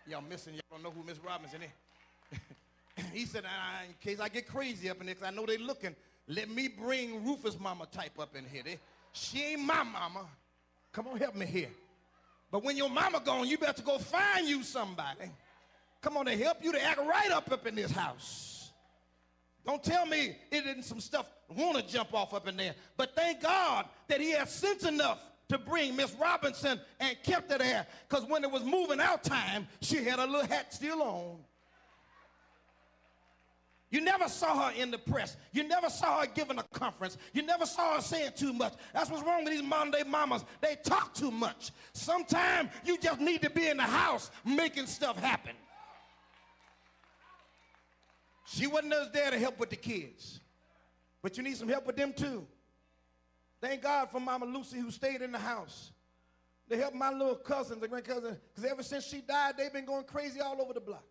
Y'all missing, y'all don't know who Miss Robinson is. He said, in case I get crazy up in there, because I know they looking, let me bring Rufus mama type up in here. She ain't my mama. Come on, help me here. But when your mama gone, you better go find you somebody. Come on, to help you to act right up in this house. Don't tell me it isn't some stuff want to jump off up in there. But thank God that he had sense enough to bring Miss Robinson and kept her there. Because when it was moving out time, she had a little hat still on. You never saw her in the press. You never saw her giving a conference. You never saw her saying too much. That's what's wrong with these modern day mamas. They talk too much. Sometimes you just need to be in the house making stuff happen. She wasn't just there to help with the kids, but you need some help with them too. Thank God for Mama Lucy who stayed in the house. They helped my little cousins, the grandcousins, because ever since she died, they've been going crazy all over the block.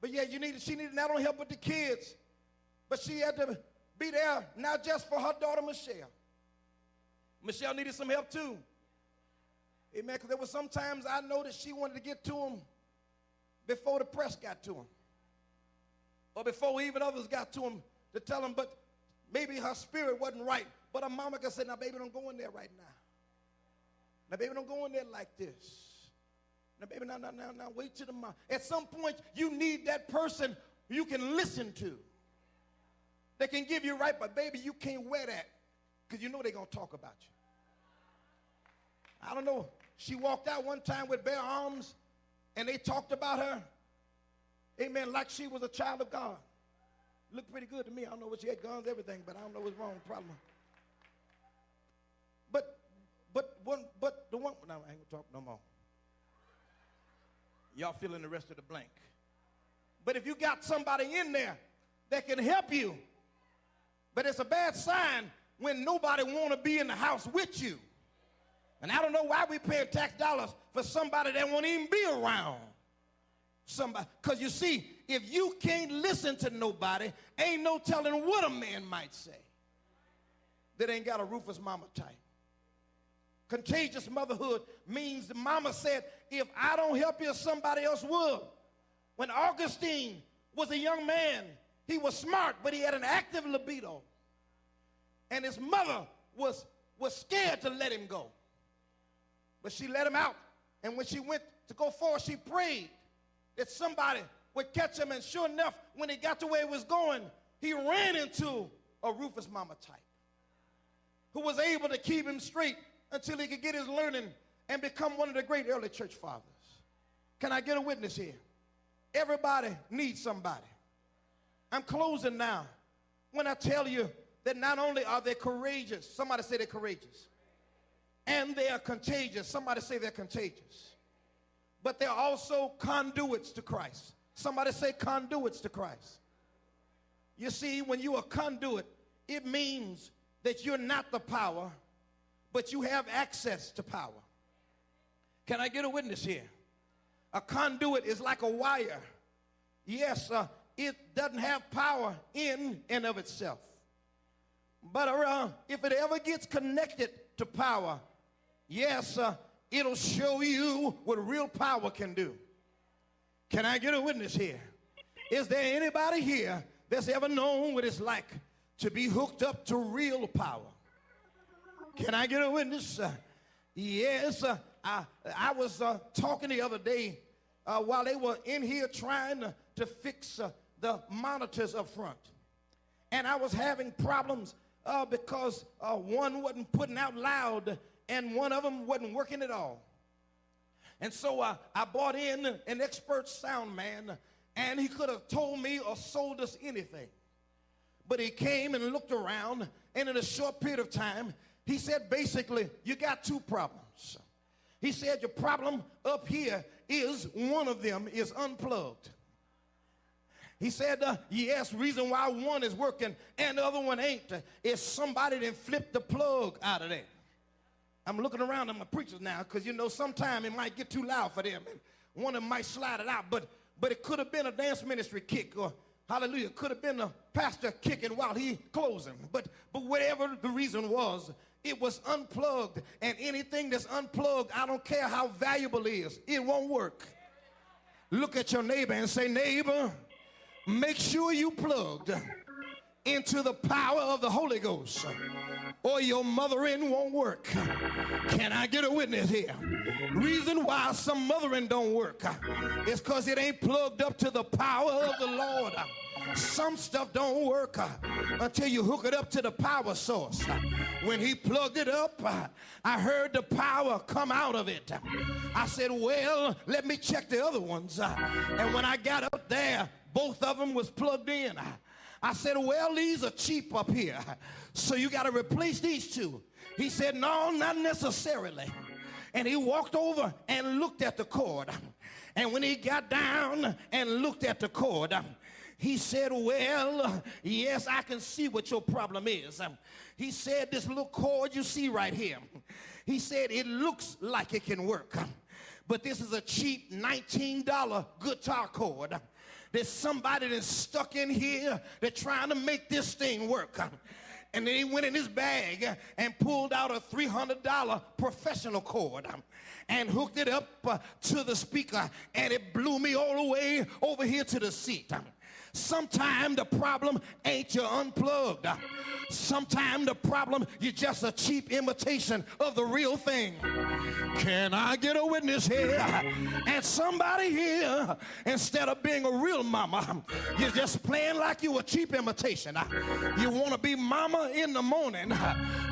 But yeah, she needed not only help with the kids, but she had to be there not just for her daughter, Michelle. Michelle needed some help too. Amen, because there were some times I noticed she wanted to get to them before the press got to them. Or before even others got to them to tell them, but maybe her spirit wasn't right. But her mama could say, now baby, don't go in there right now. Now baby, don't go in there like this. Now, baby, now, wait till tomorrow. At some point, you need that person you can listen to. They can give you right, but baby, you can't wear that because you know they're going to talk about you. I don't know. She walked out one time with bare arms, and they talked about her, amen, like she was a child of God. Looked pretty good to me. I don't know what she had, guns, everything, but I don't know what's wrong with the problem. But the one, no, I ain't going to talk no more. Y'all fill in the rest of the blank. But if you got somebody in there that can help you, but it's a bad sign when nobody want to be in the house with you. And I don't know why we paying tax dollars for somebody that won't even be around somebody. Because you see, if you can't listen to nobody, ain't no telling what a man might say that ain't got a Rufus mama type. Contagious motherhood means the mama said, if I don't help you, somebody else will. When Augustine was a young man, he was smart, but he had an active libido. And his mother was scared to let him go. But she let him out. And when she went to go forward, she prayed that somebody would catch him. And sure enough, when he got to where he was going, he ran into a Rufus mama type who was able to keep him straight until he could get his learning and become one of the great early church fathers. Can I get a witness here? Everybody needs somebody. I'm closing now when I tell you that not only are they courageous, somebody say they're courageous, and they are contagious, somebody say they're contagious, but they're also conduits to Christ. Somebody say conduits to Christ. You see, when you're a conduit, it means that you're not the power, but you have access to power. Can I get a witness here? A conduit is like a wire. Yes, it doesn't have power in and of itself. But if it ever gets connected to power, yes, it'll show you what real power can do. Can I get a witness here? Is there anybody here that's ever known what it's like to be hooked up to real power? Can I get a witness? Yes, I was talking the other day while they were in here trying to fix the monitors up front. And I was having problems because one wasn't putting out loud and one of them wasn't working at all. And so I brought in an expert sound man, and he could have told me or sold us anything. But he came and looked around, and in a short period of time, he said, basically, you got two problems. He said, your problem up here is one of them is unplugged. He said, yes, reason why one is working and the other one ain't is somebody done flipped the plug out of there. I'm looking around at my preachers now because, you know, sometime it might get too loud for them. And one of them might slide it out, but it could have been a dance ministry kick or, hallelujah, could have been a pastor kicking while he closing. But whatever the reason was, it was unplugged. And anything that's unplugged, I don't care how valuable it is, it won't work. Look at your neighbor and say, neighbor, make sure you plugged into the power of the Holy Ghost, or your mothering won't work. Can I get a witness here? Reason why some mothering don't work is because it ain't plugged up to the power of the Lord. Some stuff don't work until you hook it up to the power source. When he plugged it up, I heard the power come out of it. I said, well, let me check the other ones. And when I got up there, both of them was plugged in. I said, well, these are cheap up here, so you got to replace these two. He said, no, not necessarily. And he walked over and looked at the cord. And when he got down and looked at the cord, he said, well, yes, I can see what your problem is. He said, this little cord you see right here, he said, it looks like it can work. But this is a cheap $19 guitar cord. There's somebody that's stuck in here that's trying to make this thing work. And then he went in his bag and pulled out a $300 professional cord and hooked it up to the speaker, and it blew me all the way over here to the seat. Sometimes the problem ain't you unplugged. Sometimes the problem, you're just a cheap imitation of the real thing. Can I get a witness here? And somebody here, instead of being a real mama, you're just playing like you a cheap imitation. You want to be mama in the morning,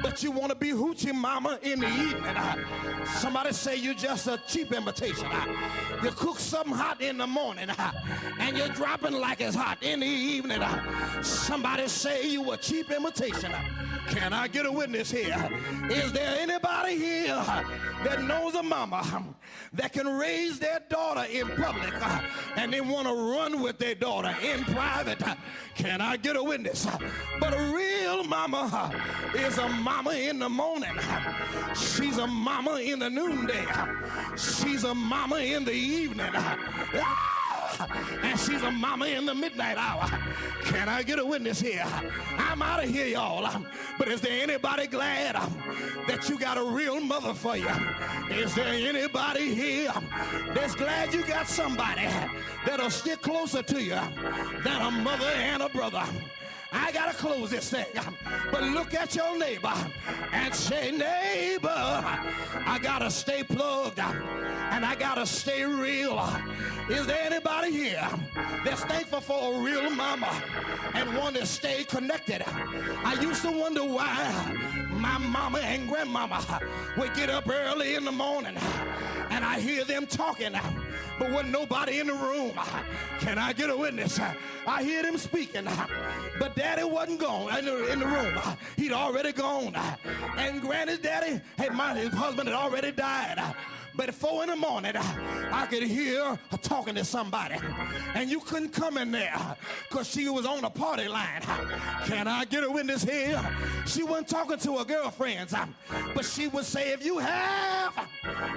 but you want to be hoochie mama in the evening. Somebody say you're just a cheap imitation. You cook something hot in the morning, and you're dropping like it's hot in the evening. Somebody say you a cheap imitation. Can I get a witness here? Is there anybody here that knows a mama that can raise their daughter in public and they want to run with their daughter in private? Can I get a witness? But a real mama is a mama in the morning. She's a mama in the noonday. She's a mama in the evening. And she's a mama in the midnight hour. Can I get a witness here? I'm out of here, y'all. But is there anybody glad that you got a real mother for you? Is there anybody here that's glad you got somebody that'll stick closer to you than a mother and a brother? I gotta close this thing, but look at your neighbor and say, neighbor, I gotta stay plugged and I gotta stay real. Is there anybody here that's thankful for a real mama and want to stay connected? I used to wonder why my mama and grandmama would get up early in the morning and I hear them talking, but wasn't nobody in the room. Can I get a witness? I hear them speaking, but daddy wasn't gone in the room. He'd already gone. And granny's daddy, his husband had already died. But at 4 in the morning, I could hear her talking to somebody. And you couldn't come in there because she was on a party line. Can I get a witness here? She wasn't talking to her girlfriends, but she would say, if you have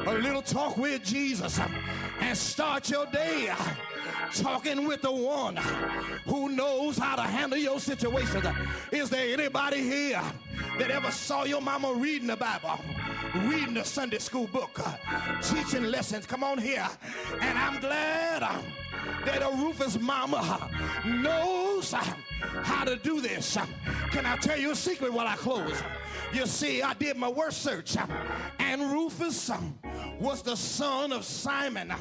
a little talk with Jesus and start your day talking with the one who knows how to handle your situation. Is there anybody here that ever saw your mama reading the Bible, reading the Sunday school book, teaching lessons? Come on here. And I'm glad that a Rufus mama knows how to do this. Can I tell you a secret while I close? You see, I did my word search, and Rufus was the son of Simon.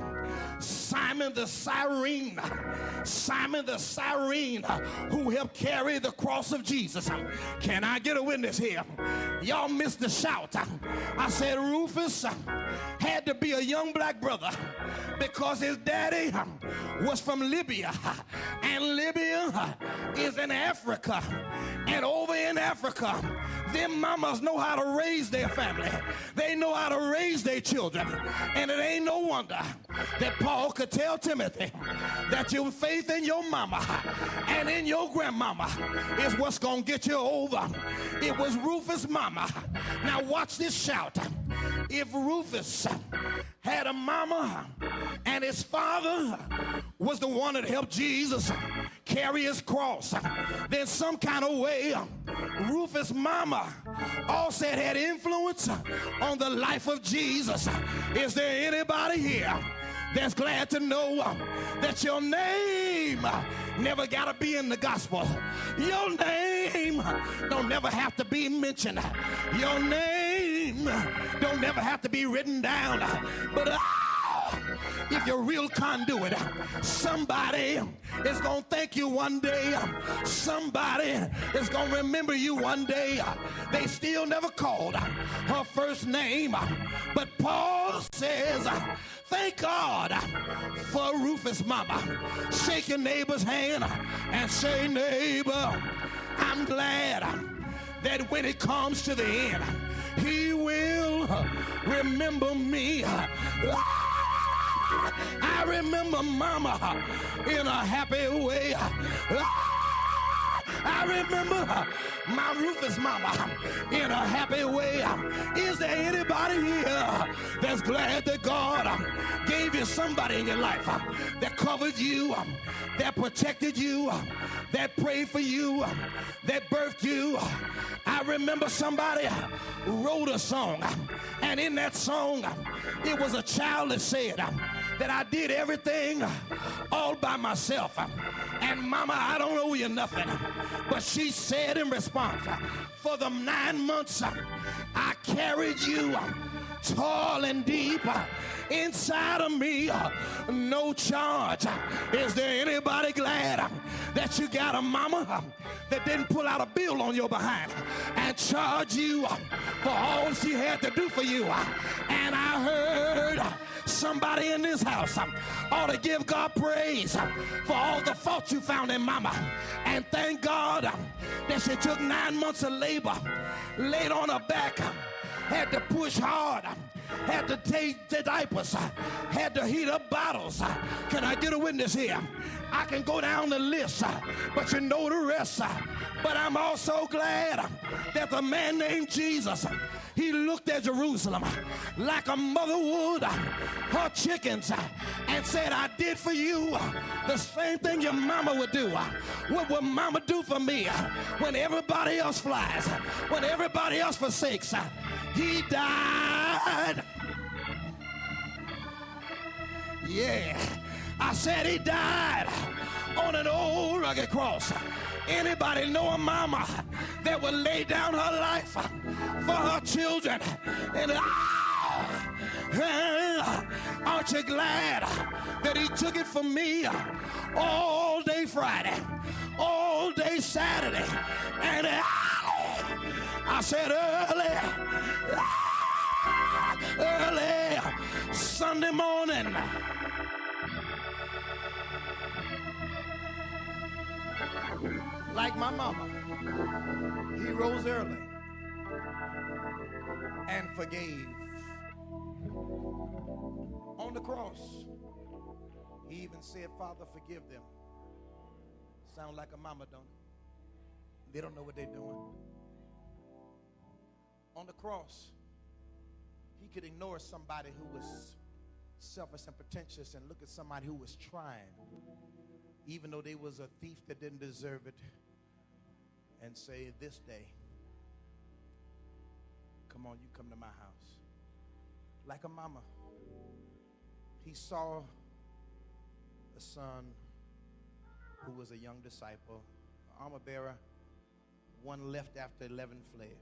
Simon the Cyrene. Simon the Cyrene, who helped carry the cross of Jesus. Can I get a witness here? Y'all missed the shout. I said Rufus had to be a young black brother because his daddy was from Libya, and Libya is in Africa. And over in Africa, them mamas know how to raise their family. They know how to raise their children. And it ain't no wonder that Paul could tell Timothy that your faith in your mama and in your grandmama is what's going to get you over. It was Rufus' mama. Now watch this shout. If Rufus had a mama and his father was the one that helped Jesus carry his cross, then some kind of way Rufus' mama also had influence on the life of Jesus. Is there anybody here that's glad to know that your name never got to be in the gospel? Your name don't never have to be mentioned. Your name don't never have to be written down. But if you're a real conduit, somebody is going to thank you one day. Somebody is going to remember you one day. They still never called her first name, but Paul says, thank God for Rufus' mama. Shake your neighbor's hand and say, neighbor, I'm glad that when it comes to the end, he will remember me. I remember mama in a happy way. I remember my Rufus mama in a happy way. Is there anybody here that's glad that God gave you somebody in your life that covered you, that protected you, that prayed for you, that birthed you? I remember somebody wrote a song, and in that song, it was a child that said that I did everything all by myself. And mama, I don't owe you nothing. But she said in response, for the 9 months I carried you tall and deep inside of me, no charge. Is there anybody glad that you got a mama that didn't pull out a bill on your behind and charge you for all she had to do for you? And I heard somebody in this house ought to give God praise for all the fault you found in mama, and thank God that she took 9 months of labor, laid on her back, had to push hard, had to take the diapers, had to heat up bottles. Can I get a witness here? I can go down the list, but you know the rest. But I'm also glad that the man named Jesus, he looked at Jerusalem like a mother would her chickens and said, I did for you the same thing your mama would do. What would mama do for me when everybody else flies, when everybody else forsakes? He died. Yeah, I said he died on an old rugged cross. Anybody know a mama that would lay down her life for her children? And aren't you glad that he took it for me all day Friday, all day Saturday, and I said early Sunday morning. Like my mama, he rose early and forgave. On the cross, he even said, Father, forgive them. Sound like a mama, don't it? They don't know what they're doing. On the cross, he could ignore somebody who was selfish and pretentious and look at somebody who was trying, even though they was a thief that didn't deserve it, and say, this day, come on, you come to my house. Like a mama, he saw a son who was a young disciple, an armor bearer, one left after 11 fled.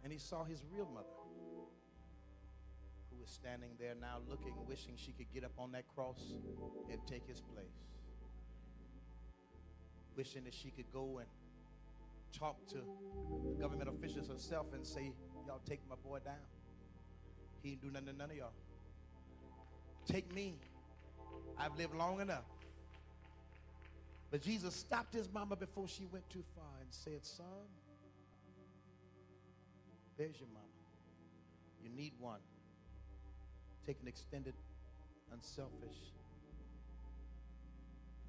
And he saw his real mother, who was standing there now looking, wishing she could get up on that cross and take his place. Wishing that she could go and talk to government officials herself and say, y'all take my boy down. He didn't do nothing to none of y'all. Take me. I've lived long enough. But Jesus stopped his mama before she went too far and said, son, there's your mama. You need one. Take an extended, unselfish.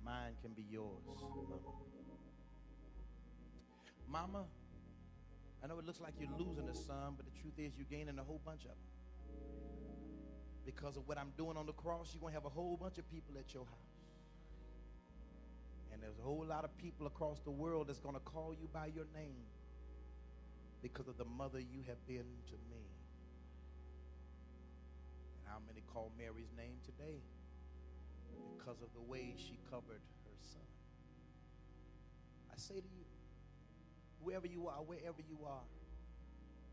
Mine can be yours, mama. Mama, I know it looks like you're losing a son, but the truth is you're gaining a whole bunch of them. Because of what I'm doing on the cross, you're going to have a whole bunch of people at your house. And there's a whole lot of people across the world that's going to call you by your name because of the mother you have been to me. And how many call Mary's name today? Because of the way she covered her son. I say to you, whoever you are, wherever you are,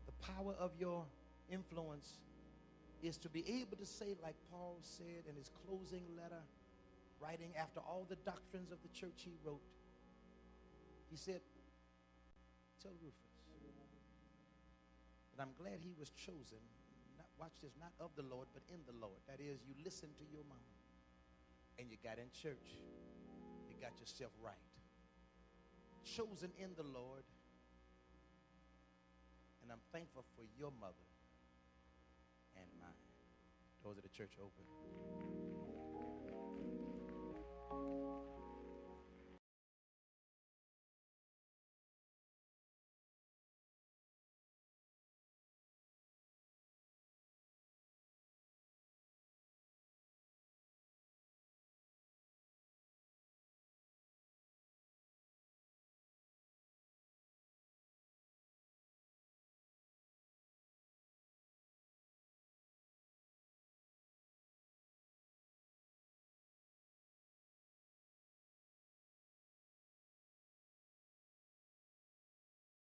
the power of your influence is to be able to say, like Paul said in his closing letter, writing after all the doctrines of the church he wrote, he said, tell Rufus that I'm glad he was chosen, not, watch this, not of the Lord, but in the Lord. That is, you listened to your mama, and you got in church. You got yourself right. Chosen in the Lord, and I'm thankful for your mother and mine. Doors of the church open.